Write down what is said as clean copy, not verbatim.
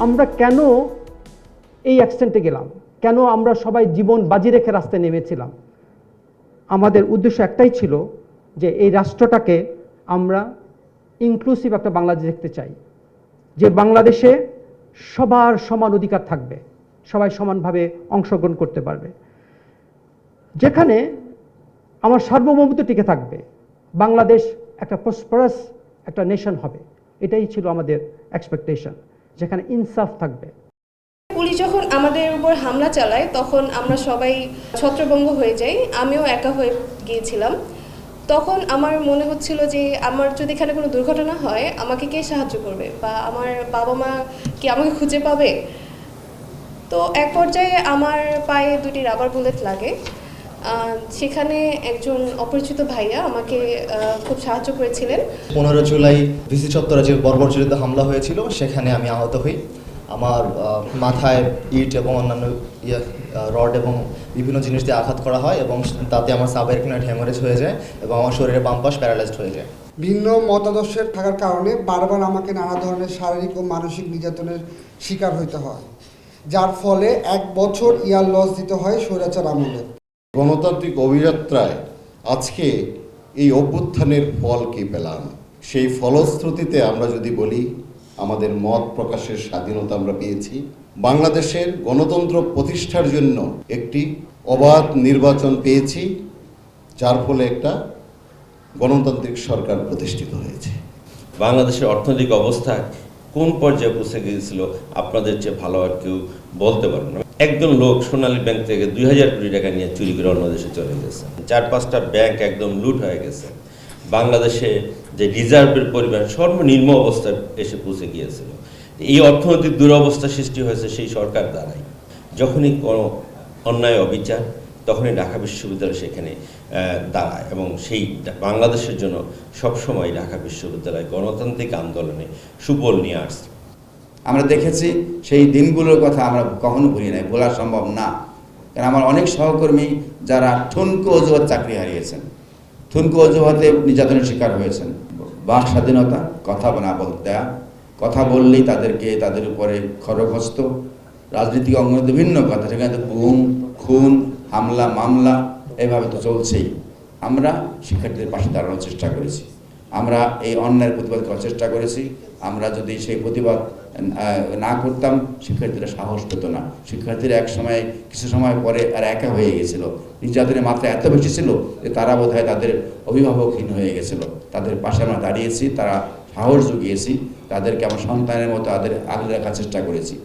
আমরা কেন এই অ্যাক্সিডেন্টে গেলাম, কেন আমরা সবাই জীবন বাজি রেখে রাস্তায় নেমেছিলাম? আমাদের উদ্দেশ্য একটাই ছিল যে এই রাষ্ট্রটাকে আমরা ইনক্লুসিভ একটা বাংলাদেশ দেখতে চাই, যে বাংলাদেশে সবার সমান অধিকার থাকবে, সবাই সমানভাবে অংশগ্রহণ করতে পারবে, যেখানে আমার সার্বভৌমত্ব টিকে থাকবে, বাংলাদেশ একটা প্রসপারাস একটা নেশন হবে। এটাই ছিল আমাদের এক্সপেকটেশন, যেখানে ইনসাফ থাকবে। পুলিশ যখন আমাদের উপর হামলা চালায় তখন আমরা সবাই ছত্রভঙ্গ হয়ে যাই, আমিও একা হয়ে গিয়েছিলাম। তখন আমার মনে হচ্ছিল যে আমার যদি এখানে কোনো দুর্ঘটনা হয় আমাকে কে সাহায্য করবে, বা আমার বাবা মা কি আমাকে খুঁজে পাবে। তো এক পর্যায়ে আমার পায়ে 2টি রাবার বুলেট লাগে। সেখানে একজন অপরিচিত ভাইয়া আমাকে খুব সাহায্য করেছিলেন। 15 জুলাই ভিসি চত্বরে যে বর্বরজনিত হামলা হয়েছিল সেখানে আমি আহত হই। আমার মাথায় ইট এবং অন্যান্য রড এবং বিভিন্ন জিনিস দিয়ে আঘাত করা হয় এবং তাতে আমার সাবএরকিউনাইট হ্যামারেজ হয়ে যায় এবং আমার শরীরের বাম পাশ প্যারালাইজড হয়ে যায়। ভিন্ন মতাদর্শের থাকার কারণে বারবার আমাকে নানা ধরনের শারীরিক ও মানসিক নির্যাতনের শিকার হইতে হয়, যার ফলে 1 বছর ইয়ার লস দিতে হয় স্বৈরাচার আমলে। গণতান্ত্রিক অভিযাত্রায় আজকে এই অভ্যুত্থানের ফল কি পেলাম? সেই ফলশ্রুতিতে আমরা যদি বলি, আমাদের মত প্রকাশের স্বাধীনতা আমরা পেয়েছি, বাংলাদেশের গণতন্ত্র প্রতিষ্ঠার জন্য একটি অবাধ নির্বাচন পেয়েছি, যার ফলে একটা গণতান্ত্রিক সরকার প্রতিষ্ঠিত হয়েছে। বাংলাদেশের অর্থনৈতিক অবস্থা কোন পর্যায়ে পৌঁছে গিয়েছিল আপনাদের চেয়ে ভালো আর কেউ বলতে পারবে না। একজন লোক সোনালী ব্যাংক থেকে 2000 কোটি টাকা নিয়ে চুরি করে অন্য দেশে চলে গেছে। 4-5টা ব্যাংক একদম লুট হয়ে গেছে। বাংলাদেশে যে রিজার্ভের পরিমাণ সর্বনিম্ন অবস্থায় এসে পৌঁছে গিয়েছিল। এই অর্থনৈতিক দুরবস্থা সৃষ্টি হয়েছে সেই সরকার দ্বারাই। যখনই কোনো অন্যায় অবিচার, তখনই ঢাকা বিশ্ববিদ্যালয় সেখানে দাঁড়ায় এবং সেই বাংলাদেশের জন্য সবসময় ঢাকা বিশ্ববিদ্যালয় গণতান্ত্রিক আন্দোলনে সুফল নিয়ে আসছে। আমরা দেখেছি সেই দিনগুলোর কথা আমরা কখনো ভুলি নাই, ভোলা সম্ভব না। কারণ আমার অনেক সহকর্মী যারা ঠুনকো অজুহাত চাকরি হারিয়েছেন, ঠুনকো অজুহাতে নির্যাতনের শিকার হয়েছেন। বাক স্বাধীনতা, কথা না বলতে দেয়া, কথা বললেই তাদের উপরে খড়গহস্ত, রাজনৈতিক অঙ্গনে বিভিন্ন কথা, সেখানে তো গুম, খুন, হামলা, মামলা এভাবে তো চলছেই। আমরা শিক্ষার্থীদের পাশে দাঁড়ানোর চেষ্টা করেছি, আমরা এই অন্যায়ের প্রতিবাদ করার চেষ্টা করেছি। আমরা যদি সেই প্রতিবাদ না করতাম, শিক্ষার্থীরা সাহস পেত না। শিক্ষার্থীরা কিছু সময় পরে আর একা হয়ে গেছিল। নির্যাতনের মাত্রা এত বেশি ছিল যে তারা বোধহয় তাদের অভিভাবকহীন হয়ে গেছিল। তাদের পাশে আমরা দাঁড়িয়েছি, তারা সাহস জুগিয়েছি, তাদেরকে আমার সন্তানের মতো আগলে রাখার চেষ্টা করেছি।